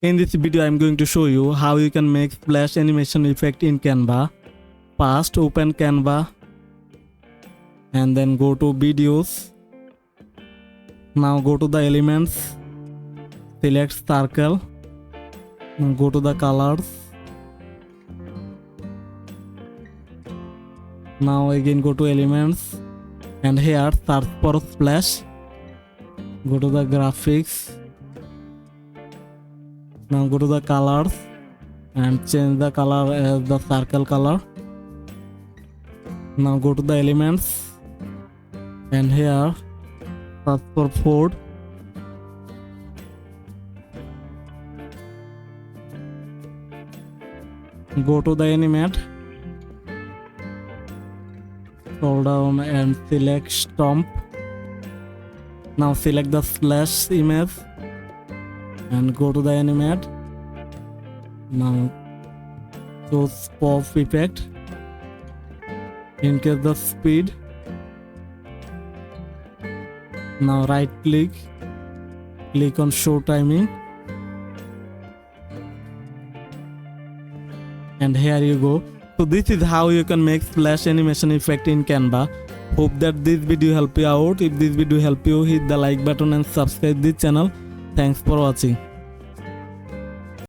In this video, I'm going to show you how you can make splash animation effect in Canva. First, open Canva and then go to videos. Now go to the elements, select circle, now go to the colors. Now again go to elements and here search for splash. Go to the graphics. Now go to the colors and change the color as the circle color. Now go to the elements and here search for food. Go to the animate, scroll down and select stomp. Now select the splash image and go to the animate. Now choose pop effect, increase the speed. Now right click, click on show timing, and here you go. So this is how you can make splash animation effect in Canva. Hope that this video help you out. If this video help you, hit the like button and subscribe this channel. Thanks for watching.